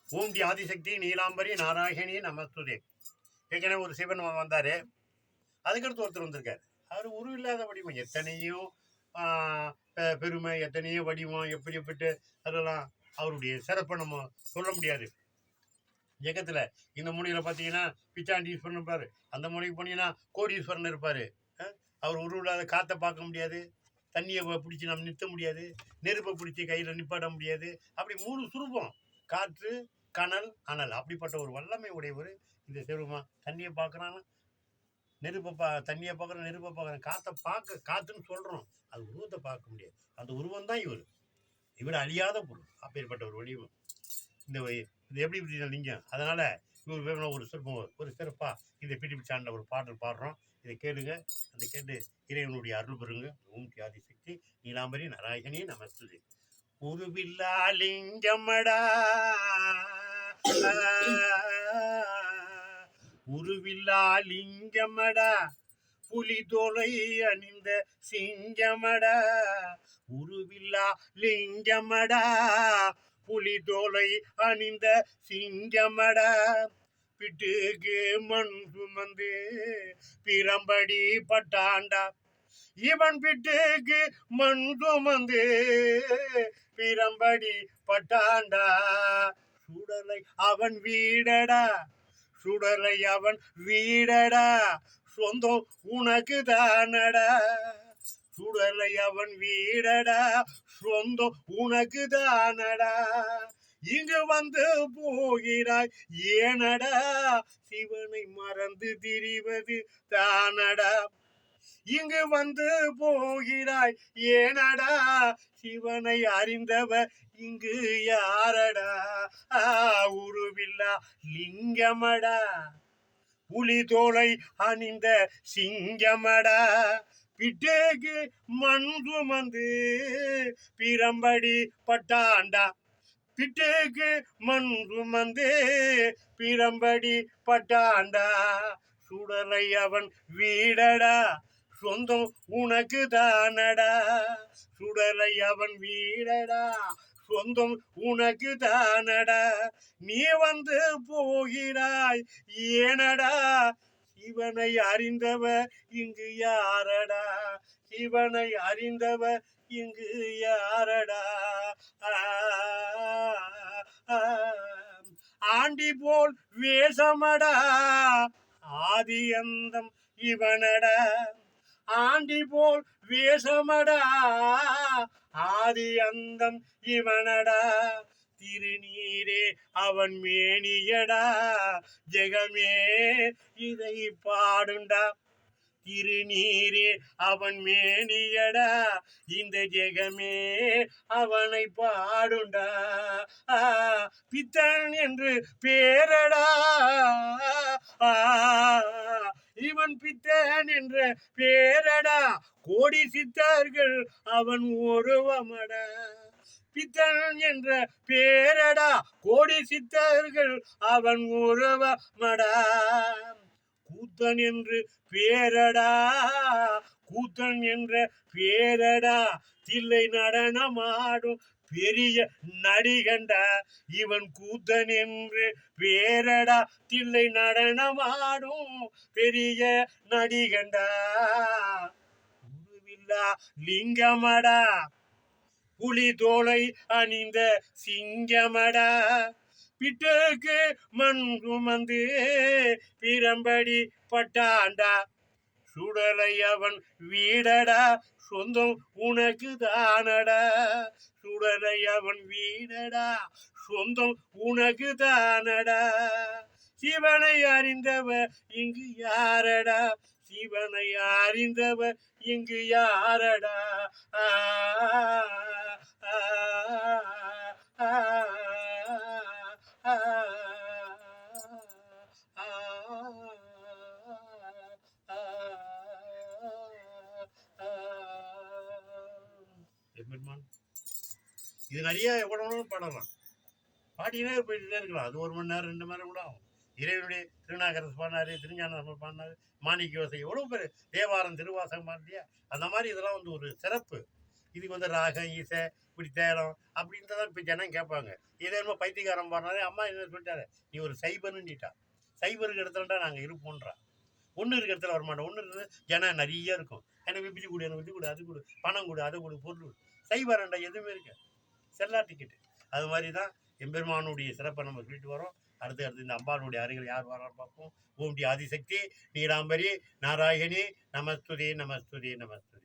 ஓம்தி ஆதிசக்தி நீலாம்பரி நாராயணி நமஸ்துதே. ஏற்கனவே ஒரு சிவன் வந்தாரு, அதுக்கடுத்து ஒருத்தர் வந்திருக்காரு. அவர் உருவில்லாத வடிவம், எத்தனையோ பெருமை, எத்தனையோ வடிவம், எப்படிப்பட்டு அதெல்லாம் அவருடைய சிறப்பை நம்ம சொல்ல முடியாது. ஜெகத்துல இந்த மூலையில பார்த்தீங்கன்னா பிச்சாண்டீஸ்வரன் இருப்பாரு, அந்த மூலைக்கு போனீங்கன்னா கோடீஸ்வரன் இருப்பாரு. அவர் உருவில்லாத காற்றை பார்க்க முடியாது, தண்ணியை பிடிச்சி நம்ம நிறுத்த முடியாது, நெருப்பை பிடிச்சி கையில் நிப்பாட்ட முடியாது. அப்படி 3 சுரூபம், காற்று, கனல், அனல். அப்படிப்பட்ட ஒரு வல்லமை உடையவர் இந்த சிவருமா. தண்ணியை பார்க்குறான்னா நெருப்பை தண்ணியை பார்க்குறோம், நெருப்பை பார்க்குறேன், காற்றை காற்றுன்னு சொல்கிறோம், அது உருவத்தை பார்க்க முடியாது. அந்த உருவம் தான் இவர் அழியாத பொருள். அப்பேற்பட்ட ஒரு வடிவம் இந்த இது எப்படி இப்படி லிங்கம். அதனால் இவர் வேணும் ஒரு சிறப்பாக இந்த பிடிபி சார்ந்த ஒரு பாடல் பாடுறோம். இதை கேளுங்க. அந்த கேட்டு இறைவனுடைய அருள் பெறுங்க. ஓம் ஆதி சக்தி நீலாம்பரி நாராயணி நமஸ்துதே. உருவில்லா லிங்கமடா, உருவில்லா லிங்கமடா, புலி தோலை அணிந்த சிங்கமடா. உருவில்லா லிங்கமடா, புலி தோலை அணிந்த சிங்கமடா. பிட்டுக்கு மண் சுமந்து பிரம்படி பட்டாண்டா. இவன் பிட்டுக்கு மண் சுமந்து பிரம்படி பட்டாண்டா. சுடலை அவன் வீடடா, சுடலை அவன் வீடடா, சொந்தம் உனக்கு தானடா. சுடலை அவன் வீடடா, சொந்தம் உனக்கு தானடா. இங்கு வந்து போகிறாய் ஏனடா, சிவனை மறந்து திரிவது தானடா. இங்கு வந்து போகிறாய் ஏனடா, சிவனை அறிந்தவர் இங்கு யாரடா. உருவில்லா லிங்கமடா, புலி தோலை அணிந்த சிங்கமடா. பிட்டேக்கு மண் சுமந்து பிரம்படி பட்டாண்டா. பிட்டேக்கு மண் சுமந்து பிரம்படி பட்டாண்டா. சுடலை அவன் வீடடா, சொந்தம் உனக்கு தானடா. சுடலை அவன் வீடடா, சொந்தம் உனக்கு தானடா. நீ வந்து போகிறாய் ஏனடா, சிவனை அறிந்தவர் இங்கு யாரடா. சிவனை அறிந்தவர் இங்கு யாரடா. ஆண்டி போல் வேஷமடா, ஆதி அந்தம் இவனடா. ஆண்டி போல் வேஷமடா, ஆதி அந்தம் இவனடா. திருநீரே அவன் மேனியடா, ஜெகமே இதை பாடுண்டா. திருநீரே அவன் மேனியடா, இந்த ஜெகமே அவனை பாடுண்டா. பித்தன் என்று பேரடா, இவன் பித்தன் என்ற பேரடா. கோடி சித்தர்கள் அவன் ஒருவமடா. பித்தன் என்ற பேரடா, கோடி சித்தர்கள் அவன் ஒருவமடா. கூத்தன் என்று பேரடா, கூத்தன் என்ற பேரடா. தில்லை நடனமாடும் பெரிய நடிகண்டா, இவன் கூத்தன் என்று பேரடா. தில்லை நடனமாடும் பெரிய நடிகண்டா. உருவில்லா லிங்கமடா, புலி தோலை அணிந்த சிங்கமடா. பிட்டுக்கு மண் சுமந்து பிரம்படி பட்டாண்டா. சுடலை அவன் வீடடா, சொந்தம் உனக்கு தானடா. சுடலை அவன் வீடடா, சொந்தம் உனக்கு தானடா. சிவனை அறிந்தவர் இங்கு யாரடா, சிவனை அறிந்தவர் இங்கு யாரடா. இது நிறைய எவ்வளவு பாடலாம், பாடினே போயிட்டே இருக்கலாம். அது 1 மணி நேரம் 2 மணி நேரம் கூட ஆகும். இறைவனுடைய திருநாகரசு பாடினாரு, திருஞானம் பாடினாரு, மாணிக்க யோசை, எவ்வளோ பேர் தேவாரம் திருவாசகம் பாடியா. அந்த மாதிரி இதெல்லாம் வந்து ஒரு சிறப்பு. இதுக்கு வந்து ராகம் ஈசை இப்படி தேடும் அப்படின்னு தான் இப்போ ஜனம் கேட்பாங்க. இதே என்னமோ பைத்தியக்காரன் பாடுறாரு, அம்மா என்ன சொல்லிட்டாரு, நீ ஒரு சைபர்னுட்டா. சைபருக்கு இடத்துலடா நாங்கள் இருப்போன்றா. ஒன்று இருக்க இடத்துல வரமாட்டோம். ஒன்று இருக்குது ஜனம் நிறைய இருக்கும். எனக்கு இப்படி கொடு, எனக்கு இது கொடு, அது கொடு, பணம் கொடு, அதை கொடு, பொருள் கொடு. சைபர்ண்டா எதுவுமே இருக்கு. செல்லார் டிக்கெட்டு. அது மாதிரி தான் எம்பெருமானுடைய சிறப்பை நம்ம சொல்லிட்டு வரோம். அடுத்து இந்த அம்பாளுடைய அருகில் யார் வரான்னு பார்ப்போம். ஓம் டி ஆதிசக்தி நீலாம்பரி நாராயணி நமஸ்துதே நமஸ்துதே நமஸ்துதே.